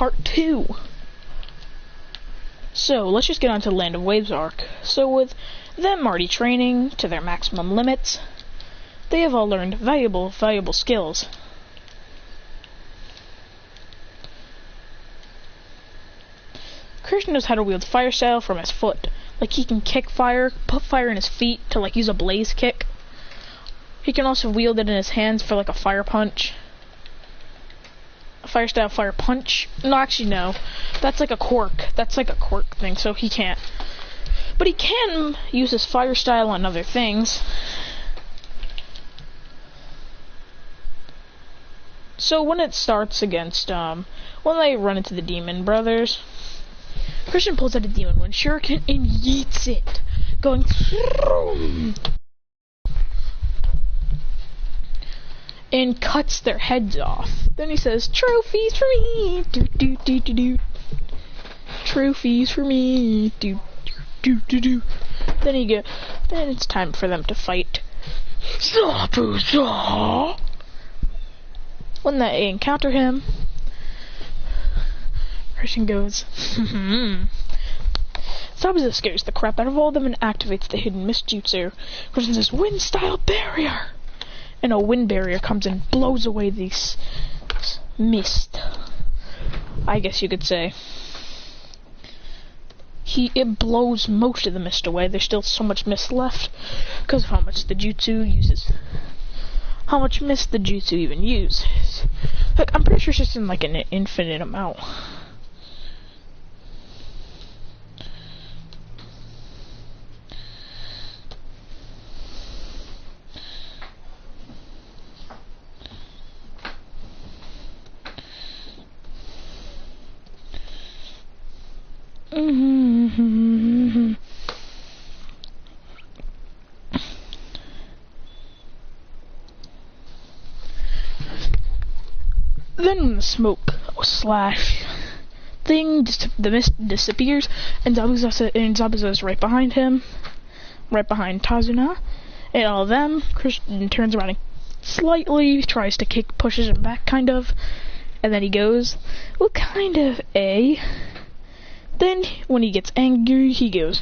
part 2. So, let's just get on to the Land of Waves arc. So, with them already training to their maximum limits, they have all learned valuable skills. Christian knows how to wield fire style from his foot. Like, he can kick fire, put fire in his feet to, like, use a blaze kick. He can also wield it in his hands for, like, a fire punch. A fire style fire punch. No, actually, no. That's like a quirk. That's like a quirk thing, so he can't. But he can use his fire style on other things. So when it starts against, when they run into the Demon Brothers, Christian pulls out a Demon Wind Shuriken and yeets it, going and cuts their heads off. Then he says, "Trophies for me, do do do do do. Trophies for me, do do do do." Then it's time for them to fight. When they encounter him, Christian goes, Zabuza scares the crap out of all of them and activates the hidden mist jutsu. Christian says, "Wind style barrier!" And a wind barrier comes and blows away this mist, I guess you could say. It blows most of the mist away. There's still so much mist left because of how much the jutsu uses. How much mist the jutsu even uses. Like, I'm pretty sure it's just in like an infinite amount. Then when the smoke slash thing, the mist disappears, and Zabuza is right behind him, right behind Tazuna, and all of them. Christian turns around and slightly tries to kick, pushes him back, kind of, and then he goes, "Well, kind of, eh?" Then, when he gets angry, he goes,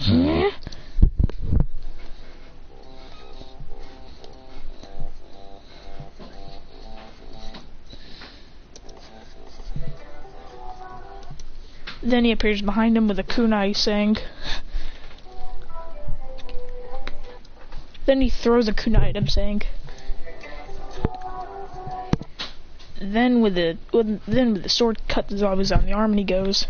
Then he appears behind him with a kunai saying. Then he throws a kunai at him saying. Then with the sword cuts Zabuza on the arm and he goes.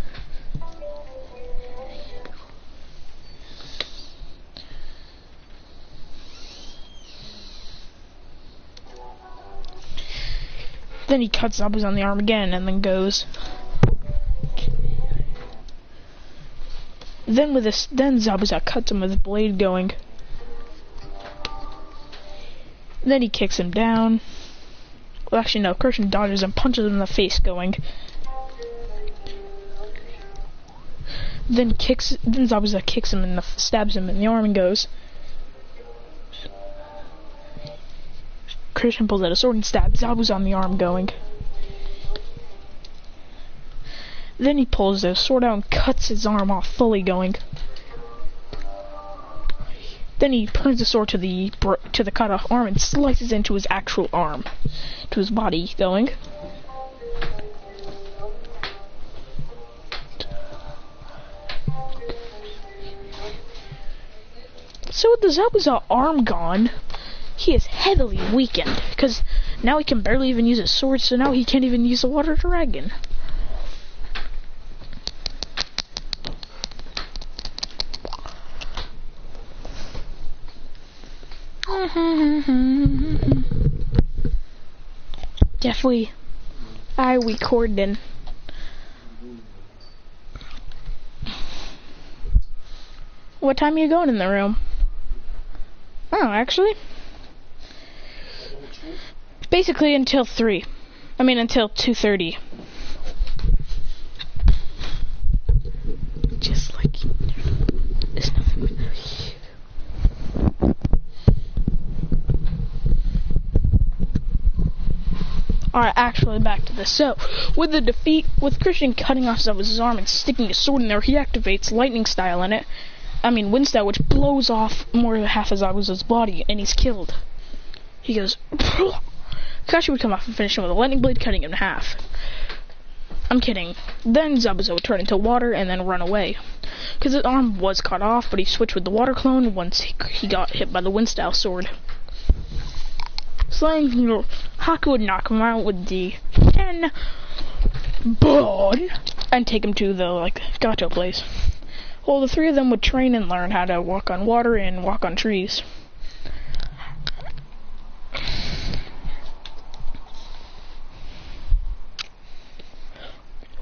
Then he cuts Zabuza on the arm again and then goes. Then Zabuza cuts him with his blade going. Then he kicks him down. Well, actually no, Christian dodges and punches him in the face going. Then Zabuza kicks him stabs him in the arm and goes. Christian pulls out a sword and stabs Zabuza on the arm going. Then he pulls his sword out and cuts his arm off fully going. Then he turns the sword to the cut off arm and slices into his actual arm, to his body going. So with the Zabuza arm gone, he is heavily weakened, because now he can barely even use his sword, so now he can't even use the water dragon. Definitely, I recorded. What time are you going in the room? Oh, actually, basically until 3. I mean until 2:30. Just like there's nothing with that. Alright, actually back to this. So, with the defeat, with Christian cutting off Zabuza's arm and sticking his sword in there, he activates lightning style in it. I mean, wind style, which blows off more than half of Zabuza's body, and he's killed. He goes, Kakashi would come off and finish him with a lightning blade, cutting him in half. I'm kidding. Then Zabuza would turn into water and then run away. Because his arm was cut off, but he switched with the water clone once he got hit by the wind style sword. So then, Haku would knock him out with the 10 bone and take him to the, gato place. Well, the three of them would train and learn how to walk on water and walk on trees.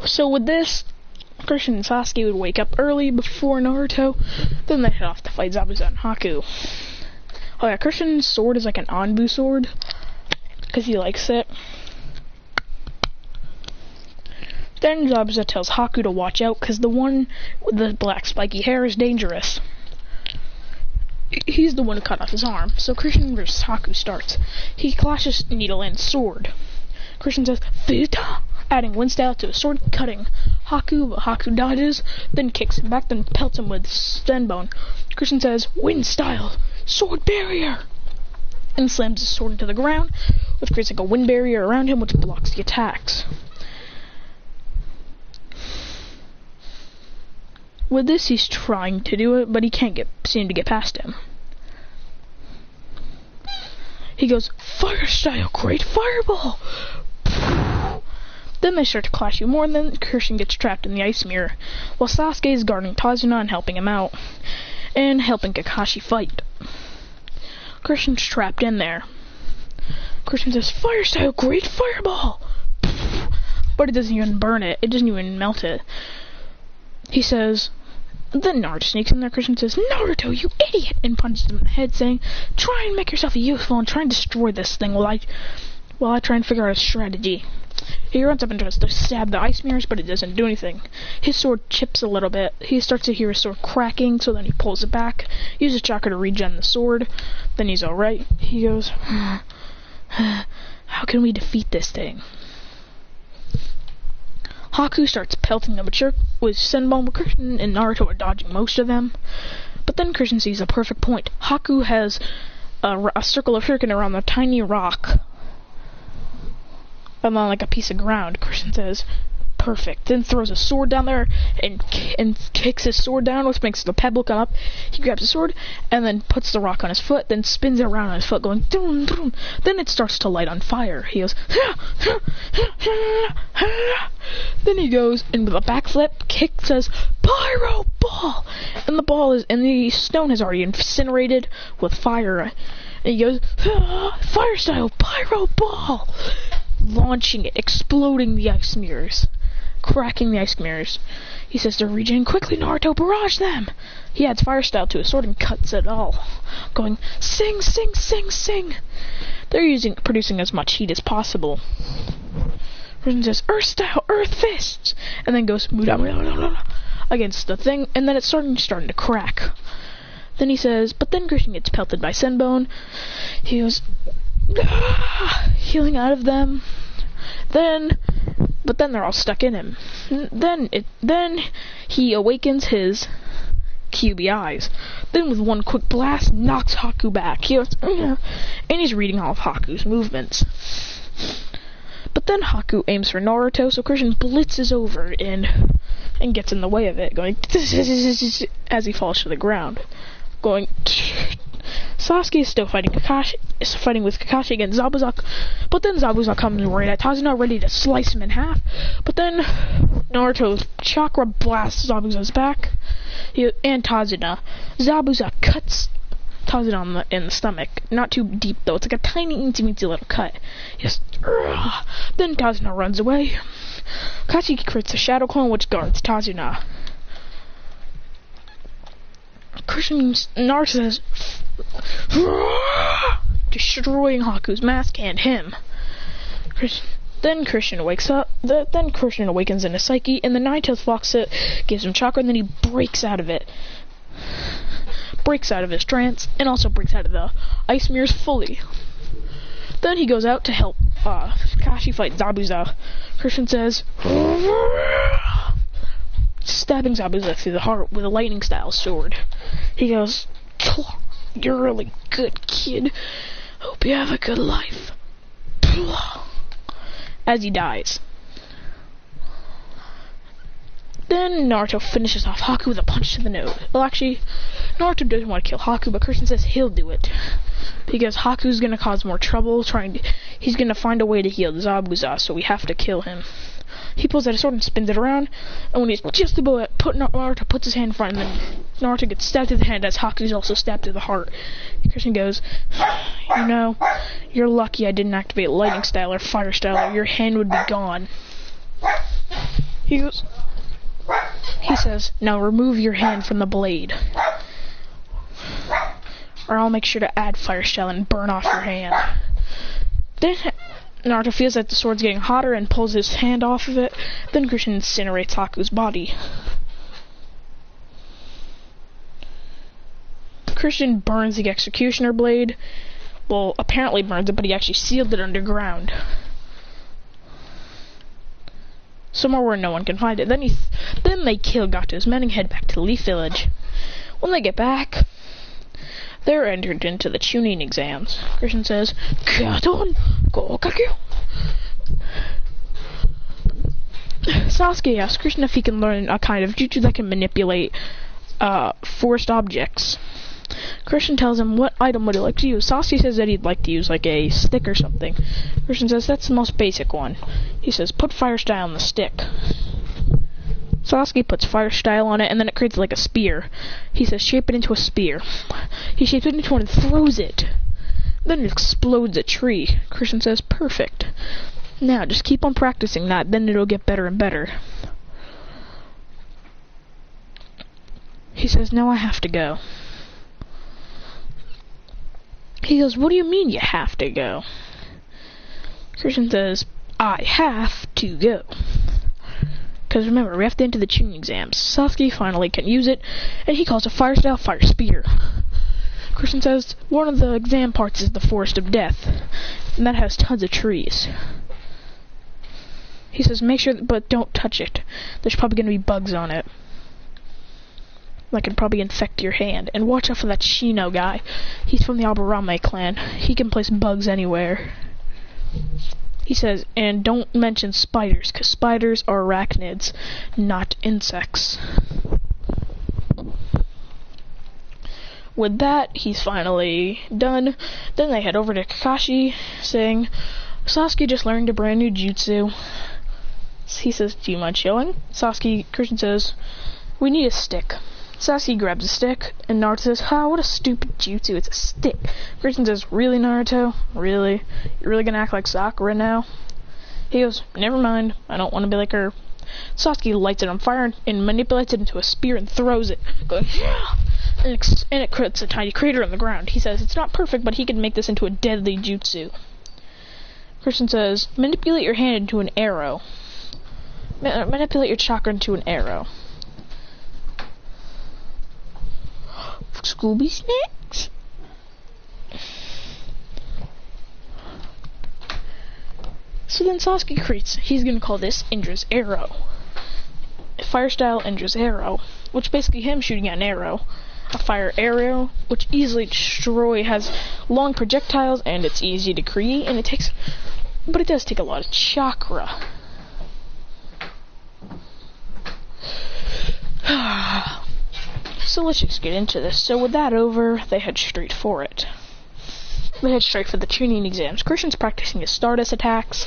So with this, Christian and Sasuke would wake up early before Naruto, then they'd head off to fight Zabuza and Haku. Oh yeah, Christian's sword is like an Anbu sword, because he likes it. Then Zabuza tells Haku to watch out, because the one with the black spiky hair is dangerous. He's the one who cut off his arm, so Christian vs. Haku starts. He clashes needle and sword. Christian says, Vita! Adding wind style to a sword, cutting Haku, but Haku dodges, then kicks him back, then pelts him with Zenbone. Christian says, wind style, sword barrier! And slams his sword into the ground, which creates like a wind barrier around him, which blocks the attacks. With this, he's trying to do it, but he can't seem to get past him. He goes, fire style, great fireball! Then they start to clash more, and then Christian gets trapped in the ice mirror, while Sasuke is guarding Tazuna and helping him out, and helping Kakashi fight. Christian's trapped in there. Christian says, fire style, great fireball! But it doesn't even burn it, it doesn't even melt it. He says, then Naruto sneaks in there. Christian says, Naruto, you idiot! And punches him in the head, saying, try and make yourself useful and try and destroy this thing while I try and figure out a strategy. He runs up and tries to stab the ice mirrors, but it doesn't do anything. His sword chips a little bit. He starts to hear his sword cracking, so then he pulls it back, uses chakra to regen the sword. Then he's alright. He goes, how can we defeat this thing? Haku starts pelting them with Senbon, but Christian and Naruto are dodging most of them. But then Christian sees a perfect point. Haku has a circle of shuriken around the tiny rock. And on like a piece of ground. Christian says, perfect. Then throws a sword down there and kicks his sword down, which makes the pebble come up. He grabs the sword and then puts the rock on his foot, then spins it around on his foot, going dum dum. Then it starts to light on fire. He goes, then he goes and with a backflip kick says, pyro ball, and the stone has already incinerated with fire. And he goes, fire style pyro ball, launching it, exploding the ice mirrors, cracking the ice mirrors. He says to regen, quickly Naruto, barrage them! He adds fire style to his sword and cuts it all, going, sing, sing, sing, sing! They're producing as much heat as possible. Christian says, earth style, earth fists! And then goes, against the thing, and then it's starting to crack. Then he says, but then Christian gets pelted by Senbone. He goes, healing out of them. But then they're all stuck in him. Then he awakens his QB eyes. Then with one quick blast, knocks Haku back. He goes, and he's reading all of Haku's movements. But then Haku aims for Naruto, so Christian blitzes over and gets in the way of it, going as he falls to the ground. Going, Sasuke is still fighting with Kakashi against Zabuza, but then Zabuza comes right at Tazuna, ready to slice him in half. But then Naruto's chakra blasts Zabuza's back, and Tazuna. Zabuza cuts Tazuna in the stomach, not too deep though. It's like a tiny, teensy little cut. Yes. Then Tazuna runs away. Kakashi creates a shadow clone which guards Tazuna. Naruto says, destroying Haku's mask and him. Then Christian wakes up. Then Christian awakens in his psyche, and the Nine-Tailed Fox gives him chakra, and then he breaks out of it. Breaks out of his trance, and also breaks out of the ice mirrors fully. Then he goes out to help Kakashi fight Zabuza. Christian says, stabbing Zabuza through the heart with a lightning style sword. He goes, "You're a really good kid. Hope you have a good life." As he dies. Then Naruto finishes off Haku with a punch to the nose. Well, actually, Naruto doesn't want to kill Haku, but Christian says he'll do it. Because Haku's going to cause more trouble he's going to find a way to heal Zabuza, so we have to kill him. He pulls out a sword and spins it around, and when he's just about to Naruto puts his hand in front, and then Naruto gets stabbed through the hand as Haku's also stabbed through the heart. Christian goes, "You know, you're lucky I didn't activate lightning style or fire style, or your hand would be gone." He says, "Now remove your hand from the blade, or I'll make sure to add fire style and burn off your hand." Then Naruto feels that the sword's getting hotter and pulls his hand off of it. Then Christian incinerates Haku's body. Christian burns the executioner blade. Well, apparently burns it, but he actually sealed it underground, somewhere where no one can find it. Then they kill Gato's men and head back to Leaf Village. When they get back, they're entered into the Chunin exams. Christian says, "Katon, go Kakyo." Sasuke asks Christian if he can learn a kind of jutsu that can manipulate forced objects. Christian tells him what item would he like to use. Sasuke says that he'd like to use like a stick or something. Christian says that's the most basic one. He says put fire style on the stick. Sasuke puts fire style on it, and then it creates like a spear. He says shape it into a spear. He shapes it into one and throws it. Then it explodes a tree. Christian says perfect. Now just keep on practicing that, then it'll get better and better. He says, "Now I have to go." He goes, "What do you mean you have to go?" Christian says, "I have to go." Because remember, we have to enter the Chunin exams. Sasuke finally can use it, and he calls it fire style fire spear. Christian says, one of the exam parts is the Forest of Death, and that has tons of trees. He says, make sure, but don't touch it. There's probably going to be bugs on it that could probably infect your hand. And watch out for that Shino guy. He's from the Aburame clan. He can place bugs anywhere. He says, and don't mention spiders, because spiders are arachnids, not insects. With that, he's finally done. Then they head over to Kakashi, saying, Sasuke just learned a brand new jutsu. He says, do you mind showing? Christian says, we need a stick. Sasuke grabs a stick, and Naruto says, what a stupid jutsu, it's a stick. Christian says, really, Naruto? Really? You're really gonna act like Sakura now? He goes, never mind, I don't want to be like her. Sasuke lights it on fire and manipulates it into a spear and throws it, going, yeah! And it creates a tiny crater on the ground. He says, it's not perfect, but he can make this into a deadly jutsu. Christian says, manipulate your hand into an arrow. Manipulate your chakra into an arrow. Scooby snacks? So then Sasuke creates, he's gonna call this Indra's Arrow. Fire style Indra's Arrow, which basically him shooting at an arrow. A fire arrow, which easily has long projectiles, and it's easy to create, and but it does take a lot of chakra. So let's just get into this. So with that over, they head straight for it. They head straight for the Chunin exams. Christian's practicing his Stardust attacks,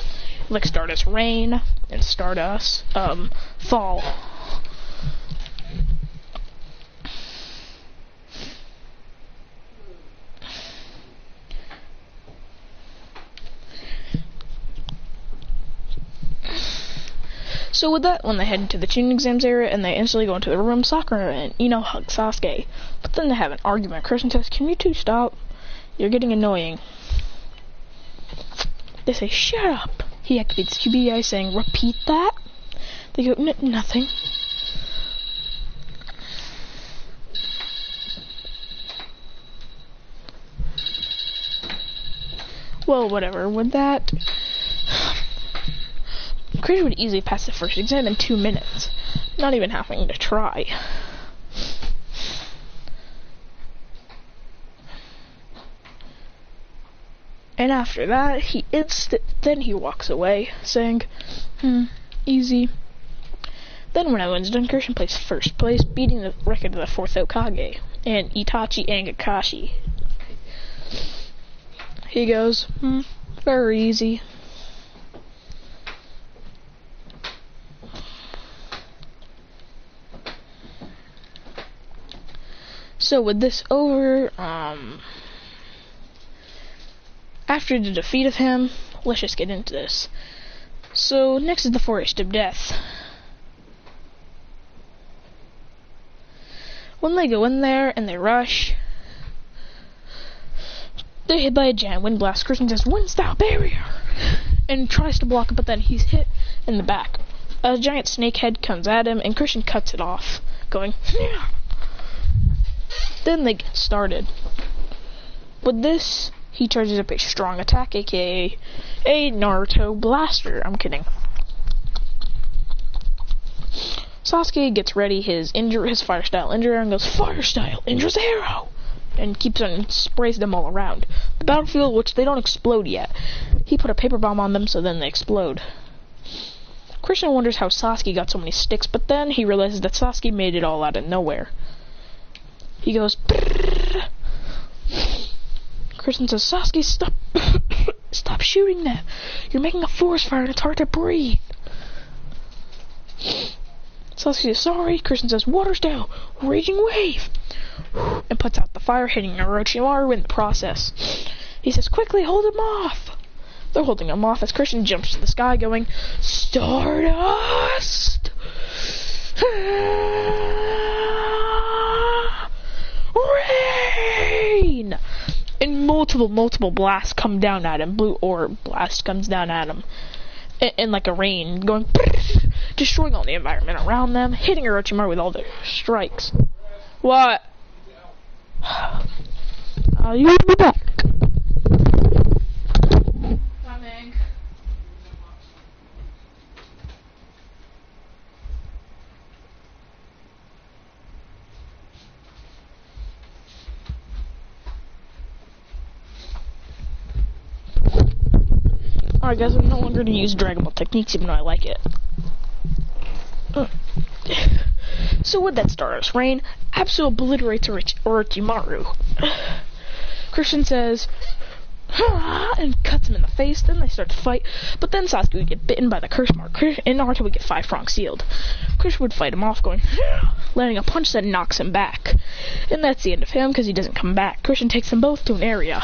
like Stardust Rain and Stardust Fall. So with that, when they head into the Chunin exams area and they instantly go into the room, Sakura and Ino hug Sasuke. But then they have an argument. Christian says, can you two stop? You're getting annoying. They say, shut up. He activates QBI saying, repeat that? They go, nothing. Well, whatever. With that, Christian would easily pass the first exam in 2 minutes, not even having to try. And after that, then he walks away, saying, easy. Then when everyone's done, Christian plays first place, beating the record of the 4th Hokage, and Itachi and Kakashi. He goes, very easy. So with this over, after the defeat of him, let's just get into this. So next is the Forest of Death. When they go in there and they rush, they're hit by a giant wind blast. Christian says, "Wind style barrier," and tries to block it, but then he's hit in the back. A giant snake head comes at him, and Christian cuts it off, going, "Yeah." Then they get started. With this, he charges up a strong attack, aka a Naruto blaster. I'm kidding. Sasuke gets ready his fire style injure and goes, "Fire style injures arrow," and keeps on and sprays them all around the battlefield, which they don't explode yet. He put a paper bomb on them, so then they explode. Christian wonders how Sasuke got so many sticks, but then he realizes that Sasuke made it all out of nowhere. He goes, "Brrr." Christian says, "Sasuke, stop, stop shooting them. You're making a forest fire and it's hard to breathe." Sasuke says, "Sorry." Christian says, "Water style, raging wave," and puts out the fire, hitting Orochimaru in the process. He says, "Quickly, hold him off." They're holding him off as Christian jumps to the sky going, "Stardust! Rain!" And multiple blasts come down at him. Blue orb blast comes down at him. And like a rain, going, destroying all the environment around them, hitting Orochimaru with all their strikes. What? You'll be back. Coming. Alright guys, I'm no longer going to use Dragon Ball techniques even though I like it. So with that Stardust Rain, absolutely obliterates Orochimaru. Christian says, and cuts him in the face. Then they start to fight, but then Sasuke would get bitten by the curse mark, and Naruto would get 5 francs sealed. Christian would fight him off, going, landing a punch that knocks him back. And that's the end of him, because he doesn't come back. Christian takes them both to an area.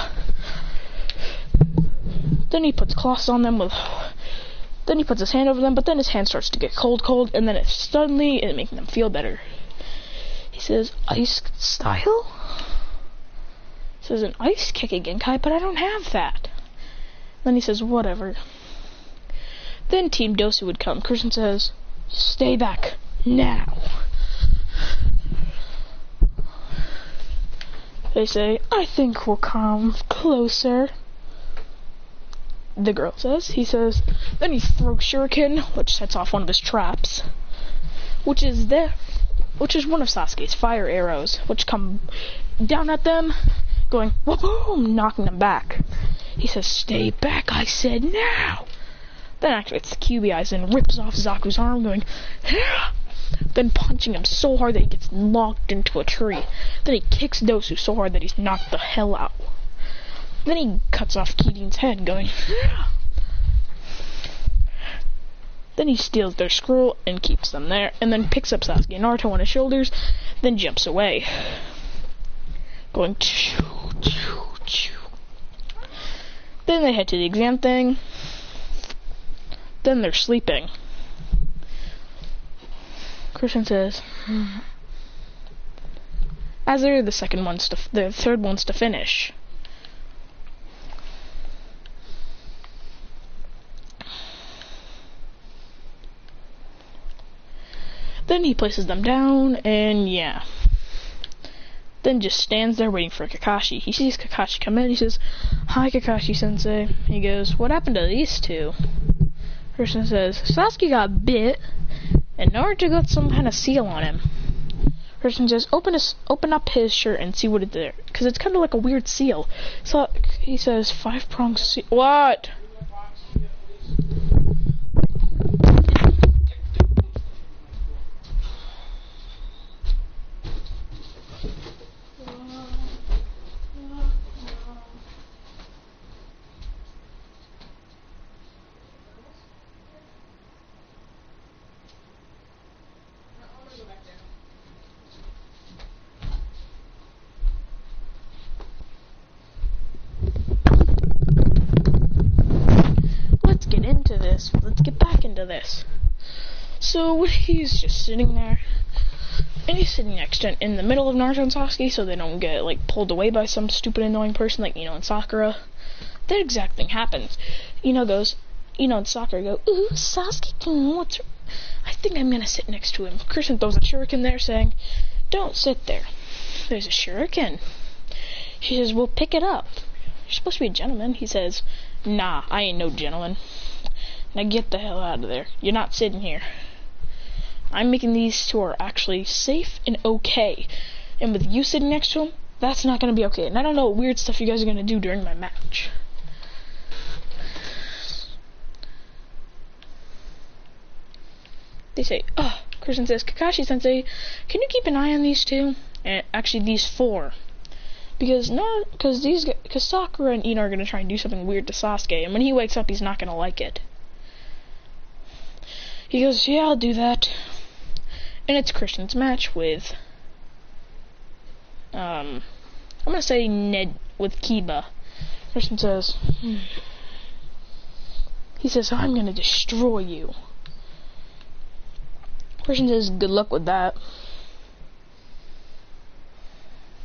Then he puts cloths on them then he puts his hand over them, but then his hand starts to get cold, and then it's making them feel better. He says, "Ice style?" He says, "An ice kick again, Kai, but I don't have that." Then he says, "Whatever." Then Team Dosu would come. Christian says, "Stay back, now." They say, "I think we'll come closer." The girl says. He says, then he throws shuriken, which sets off one of his traps, which is one of Sasuke's fire arrows, which come down at them, going, wha-boom, knocking them back. He says, "Stay back, I said, now." Then activates the QB eyes and rips off Zaku's arm, going, "Yeah!" Then punching him so hard that he gets locked into a tree. Then he kicks Dosu so hard that he's knocked the hell out. Then he cuts off Kirin's head, going, "Yeah!" Then he steals their scroll and keeps them there, and then picks up Sasuke and Naruto on his shoulders, then jumps away, going, choo, choo, choo. Then they head to the exam thing. Then they're sleeping. Christian says, as they're the third ones to finish. Then he places them down, and yeah. Then just stands there waiting for Kakashi. He sees Kakashi come in. He says, "Hi, Kakashi-sensei." He goes, "What happened to these two?" Person says, "Sasuke got bit, and Naruto got some kind of seal on him." Person says, open up his shirt and see what it's there, because it's kind of like a weird seal. So he says, 5-pronged seal. What? Let's get back into this. So he's just sitting there, and he's sitting next to in the middle of Naruto and Sasuke, so they don't get like pulled away by some stupid annoying person like in Sakura. That exact thing happens. And Sakura go, "Ooh, Sasuke, what's? I think I'm gonna sit next to him." Christian throws a shuriken there, saying, "Don't sit there. There's a shuriken." She says, "Well, pick it up. You're supposed to be a gentleman." He says, "Nah, I ain't no gentleman. Now get the hell out of there. You're not sitting here. I'm making these two are actually safe and okay. And with you sitting next to him, that's not going to be okay. And I don't know what weird stuff you guys are going to do during my match." They say, Christian says, "Kakashi-sensei, can you keep an eye on these two? And actually these four. Because Sakura and Ino are going to try and do something weird to Sasuke. And when he wakes up, he's not going to like it." He goes, "Yeah, I'll do that." And it's Christian's match with, I'm gonna say Ned with Kiba. Christian says, he says, "I'm gonna destroy you." Christian says, "Good luck with that."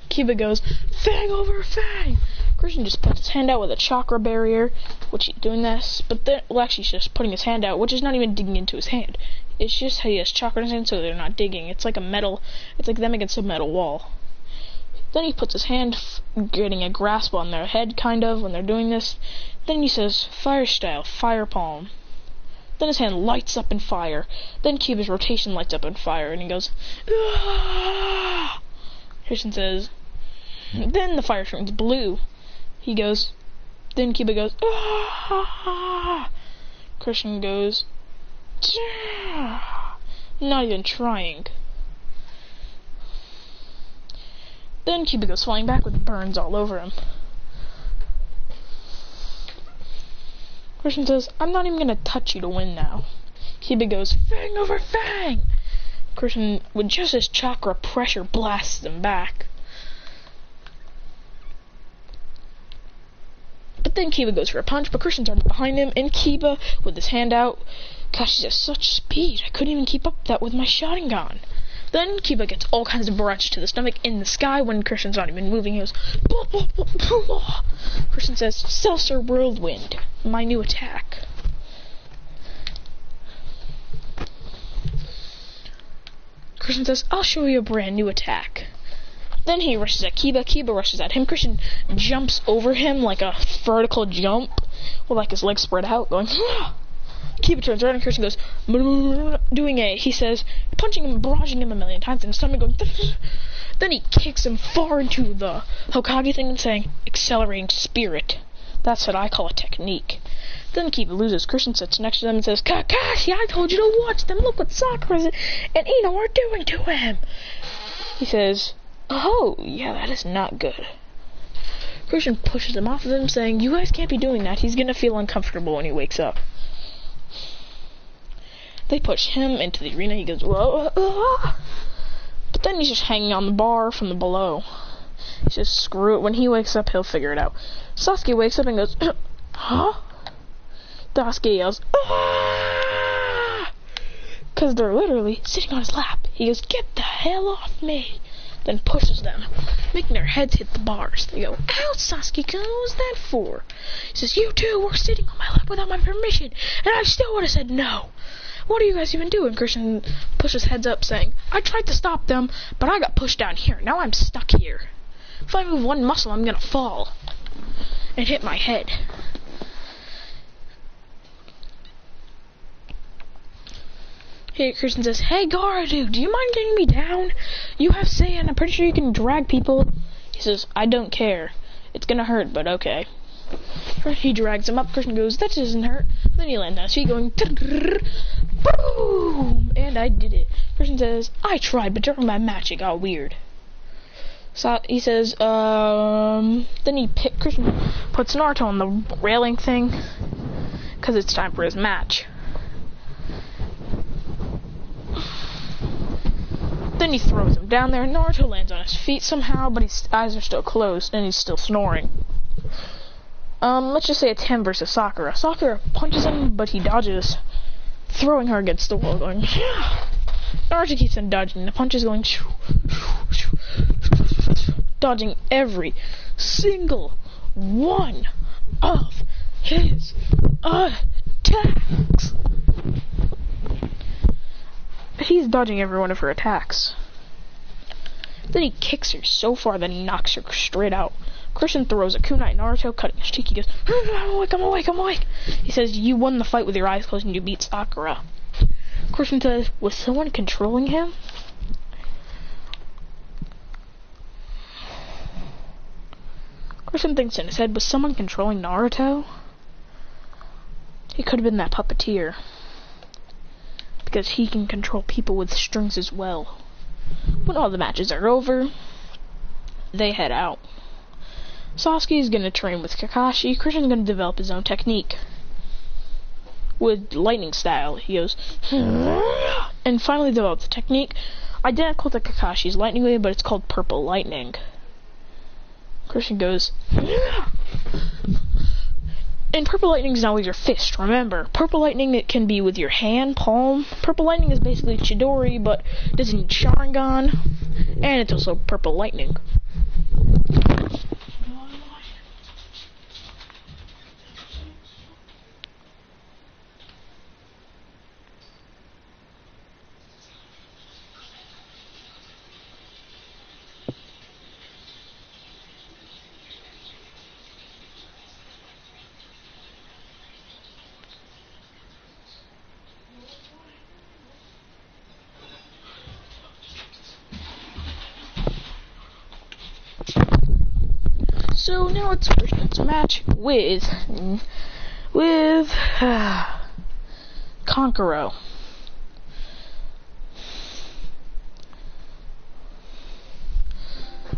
Kiba goes, "Fang over Fang." Christian just puts his hand out with a chakra barrier, which he's doing this, but then, actually he's just putting his hand out, which is not even digging into his hand. It's just how he has chakra in his hand, so they're not digging. It's like it's like them against a metal wall. Then he puts his hand, getting a grasp on their head, kind of, when they're doing this. Then he says, "Fire style, fire palm." Then his hand lights up in fire. Then Kiba's rotation lights up in fire, and he goes, "Ah!" Christian says, then the fire turns blue. He goes, then Kiba goes, "Ah!" Christian goes, "Ah!" Not even trying. Then Kiba goes flying back with burns all over him. Christian says, "I'm not even gonna touch you to win now." Kiba goes, "Fang over Fang!" Christian, with just his chakra pressure, blasts him back. But then Kiba goes for a punch, but Christian's already behind him, and Kiba, with his hand out, gosh, he has such speed, I couldn't even keep up with that with my Sharingan. Then Kiba gets all kinds of barrage to the stomach in the sky when Christian's not even moving. He goes, blah, blah, blah, blah. Christian says, "Seltzer Whirlwind, my new attack." Christian says, "I'll show you a brand new attack." Then he rushes at Kiba. Kiba rushes at him. Christian jumps over him like a vertical jump, with like his legs spread out, going, "Ah!" Kiba turns around and Christian goes, doing he says, punching him, barraging him a million times in the stomach, going, then he kicks him far into the Hokage thing and saying, "Accelerating spirit." That's what I call a technique. Then Kiba loses. Christian sits next to them and says, "Kakashi, I told you to watch them. Look what Sakura and Ino are doing to him." He says, "Oh, yeah, that is not good." Christian pushes him off of him, saying, "You guys can't be doing that. He's gonna feel uncomfortable when he wakes up." They push him into the arena. He goes, "Whoa!" But then he's just hanging on the bar from the below. He says, "Screw it. When he wakes up, he'll figure it out." Sasuke wakes up and goes, "Huh?" Sasuke yells, "Ah!" Because they're literally sitting on his lap. He goes, "Get the hell off me!" Then pushes them, making their heads hit the bars. They go, "Ouch, Sasuke, what was that for?" He says, "You two were sitting on my lap without my permission, and I still would have said no." what are you guys even doing? Christian pushes heads up saying, I tried to stop them, but I got pushed down here. Now I'm stuck here. If I move one muscle, I'm gonna fall and hit my head. Hey, Christian says, hey, Gara, dude, do you mind getting me down? You have sand. I'm pretty sure you can drag people. He says, I don't care. It's gonna hurt, but okay. He drags him up. Christian goes, that doesn't hurt. Then he lands on his feet going, boom! And I did it. Christian says, I tried, but during my match it got weird. So he says, then Christian puts Naruto on the railing thing, because it's time for his match. Then he throws him down there. Naruto lands on his feet somehow, but his eyes are still closed, and he's still snoring. Let's just say it's him versus Sakura. Sakura punches him, but he dodges, throwing her against the wall, going, yeah. Naruto keeps on dodging. The punches going, shoo, shoo, shoo, dodging every single one of his attacks. He's dodging every one of her attacks. Then he kicks her so far that he knocks her straight out. Christian throws a kunai at Naruto, cutting his cheek. He goes, I'm awake, I'm awake, I'm awake. He says, you won the fight with your eyes closed and you beat Sakura. Christian says, was someone controlling him? Christian thinks in his head, was someone controlling Naruto? He could have been that puppeteer. Because he can control people with strings as well. When all the matches are over, they head out. Sasuke is going to train with Kakashi. Christian's going to develop his own technique. With lightning style. He goes, and finally develops a technique identical to Kakashi's lightning wave, but it's called purple lightning. Christian goes, and purple lightning is not with your fist, remember. Purple lightning, it can be with your hand, palm. Purple lightning is basically Chidori, but doesn't need Sharingan. And it's also purple lightning. So now it's Christian's match with Kankuro.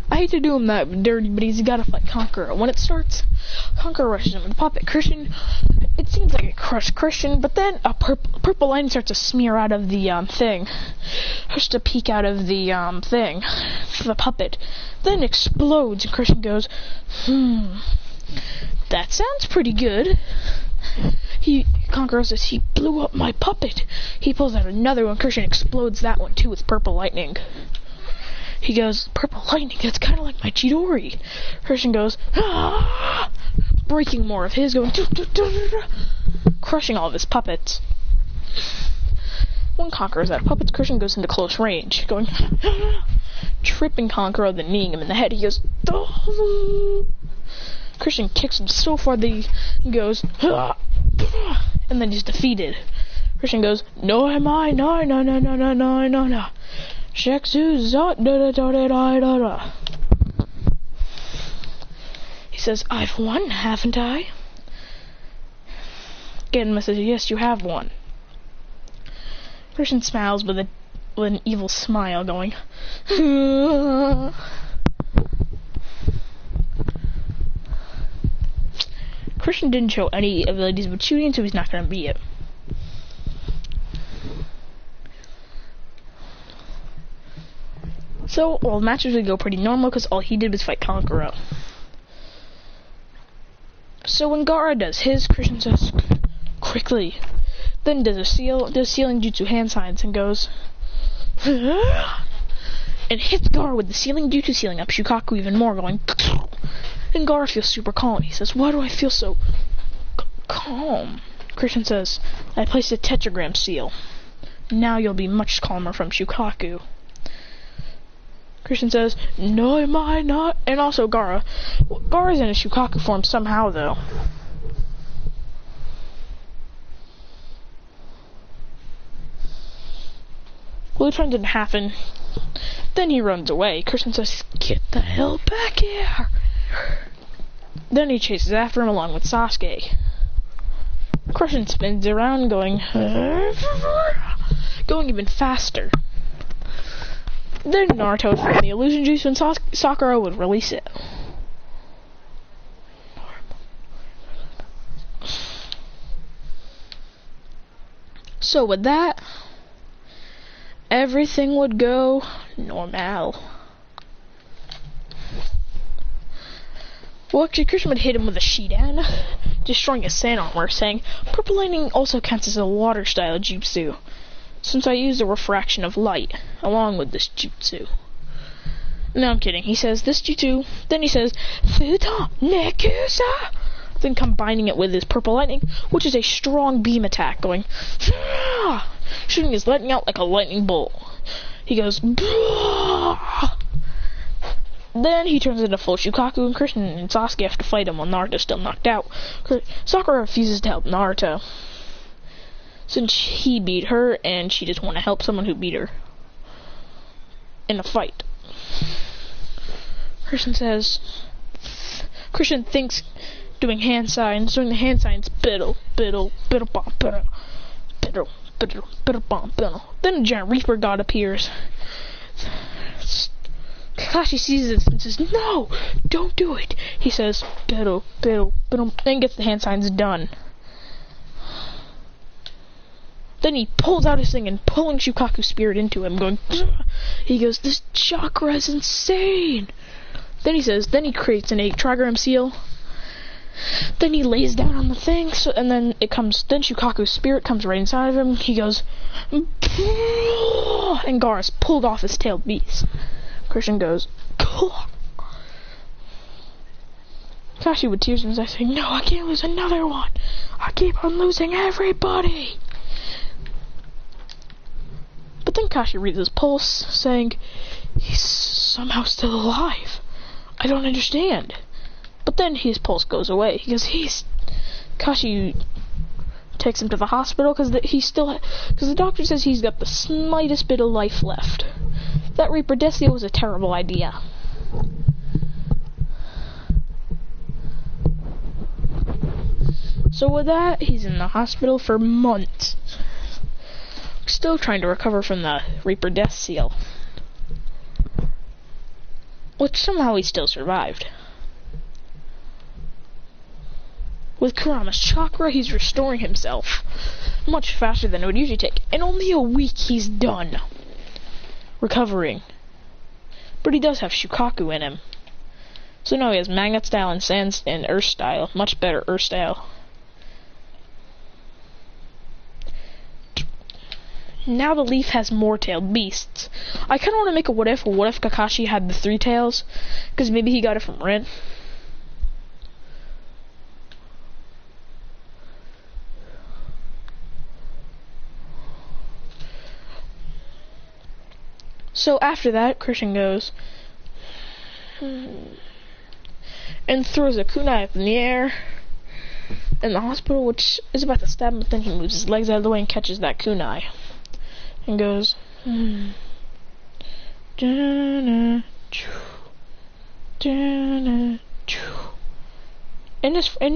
I hate to do him that dirty, but he's gotta fight Kankuro. When it starts, Kankuro rushes him with a puppet. Christian, it seems like it crushed Christian, but then a purple line starts to smear out of the thing. Starts to peek out of the thing, the puppet. Then explodes, and Christian goes, that sounds pretty good. Kankuro says, he blew up my puppet. He pulls out another one. Christian explodes that one too with purple lightning. He goes, purple lightning, that's kind of like my Chidori. Christian goes, ah! Breaking more of his, going, crushing all of his puppets. When Kankuro's out of puppets, Christian goes into close range, going, tripping Kankuro, then kneeing him in the head. He goes, oh! Christian kicks him so far that he goes, and then he's defeated. Christian goes, no am I, no. He says, I've won, haven't I? Genma says, yes, you have won. Christian smiles with an evil smile, going, Christian didn't show any abilities with shooting, so he's not going to beat it. So, all matches would go pretty normal, because all he did was fight Kankuro. So when Gaara does his, Christian says, quickly. Then does sealing jutsu hand signs and goes, and hits Gaara with the sealing jutsu, sealing up Shukaku even more, going, and Gaara feels super calm. He says, why do I feel so calm? Christian says, I placed a tetragram seal. Now you'll be much calmer from Shukaku. Christian says, no, am I not? And also Gaara. Gaara's in a Shukaku form somehow, though. Well, it turns into happen. Then he runs away. Christian says, get the hell back here! Then he chases after him along with Sasuke. Christian spins around going even faster. Then Naruto would find the illusion juice and Sakura would release it. So with that, everything would go normal. Well, actually, Christian would hit him with a Shidan, destroying his sand armor, saying, Purple Lightning also counts as a water-style jutsu, since I use the refraction of light, along with this jutsu. No, I'm kidding. He says, this jutsu, then he says, Futon Nekusa, then combining it with his Purple Lightning, which is a strong beam attack, going, shooting his lightning out like a lightning bolt. He goes, then he turns into full Shukaku, and Christian and Sasuke have to fight him while Naruto's still knocked out. Sakura refuses to help Naruto, since he beat her, and she just want to help someone who beat her in a fight. Christian thinks doing hand signs, doing the hand signs, biddle, biddle, biddle, bomb, biddle, biddle, biddle, biddle, bomb, biddle. Then a giant Reaper God appears. Kakashi sees it and says, no, don't do it. He says, biddle, biddle, biddle, then gets the hand signs done. Then he pulls out his thing and pulling Shukaku's spirit into him, going, he goes, this chakra is insane. Then he creates an 8 trigram seal. Then he lays down on the thing, and then Shukaku's spirit comes right inside of him. He goes, and Gaara's pulled off his tailed beast. Christian goes, Kakashi with tears in his eyes saying, no, I can't lose another one. I keep on losing everybody. But then Kakashi reads his pulse, saying, he's somehow still alive. I don't understand. But then his pulse goes away, because Kakashi takes him to the hospital, because the doctor says he's got the slightest bit of life left. That Reaper Death Seal was a terrible idea. So with that, he's in the hospital for months, still trying to recover from the Reaper Death Seal, which somehow he still survived. With Kurama's chakra, he's restoring himself much faster than it would usually take. In only a week, he's done recovering. But he does have Shukaku in him. So now he has Magnet Style and Earth Style. Much better Earth Style. Now the Leaf has more tailed beasts. I kind of want to make a what if Kakashi had the 3 tails, because maybe he got it from Rin. So after that, Christian goes and throws a kunai up in the air in the hospital, which is about to stab him, but then he moves his legs out of the way and catches that kunai and goes and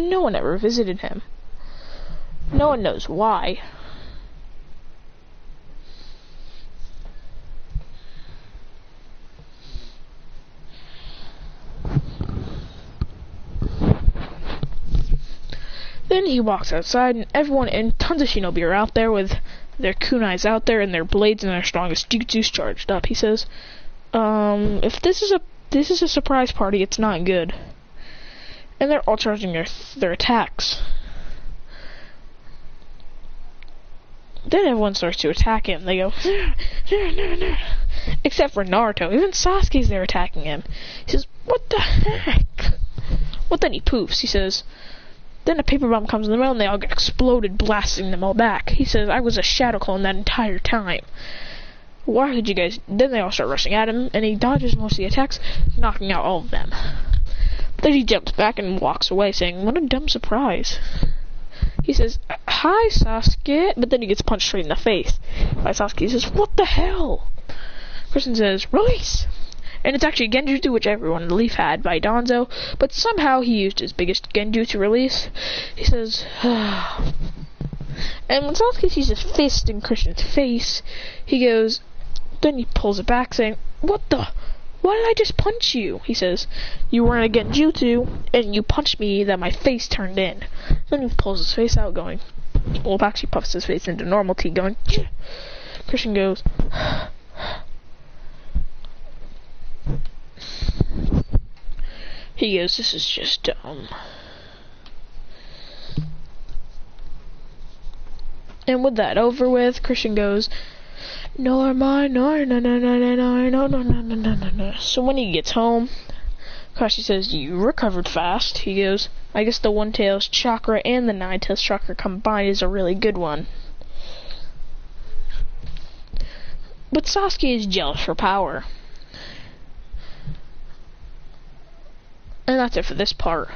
no one ever visited him. No one knows why. Then he walks outside, and everyone and tons of shinobi are out there with their kunais out there and their blades and their strongest jutsus charged up. He says, if this is a surprise party, it's not good. And they're all charging their attacks. Then everyone starts to attack him. They go, except for Naruto. Even Sasuke's there attacking him. He says, what the heck? Well, then he poofs. He says, Then a paper bomb comes in the middle and they all get exploded, blasting them all back. He says, I was a shadow clone that entire time. Why did you guys... Then they all start rushing at him, and he dodges most of the attacks, knocking out all of them. Then he jumps back and walks away, saying, what a dumb surprise. He says, hi, Sasuke, but then he gets punched straight in the face by Sasuke. He says, what the hell? Christian says, release! And it's actually Genjutsu, which everyone in the Leaf had, by Danzo, but somehow he used his biggest Genjutsu release. He says, and when Sasuke sees his fist in Christian's face, he goes... Then he pulls it back, saying, what the... Why did I just punch you? He says, you weren't a Genjutsu, and you punched me that my face turned in. Then he pulls his face out, going... Well, actually puffs his face into normal T, going... Ch. Christian goes... He goes, this is just dumb. And with that over with, Christian goes... No, no, no, no, no, no, no, no, no, no, no, no, no, no. So when he gets home, Kakashi says, you recovered fast. He goes, I guess the One Tails chakra and the Nine Tails chakra combined is a really good one. But Sasuke is jealous for power. And that's it for this part.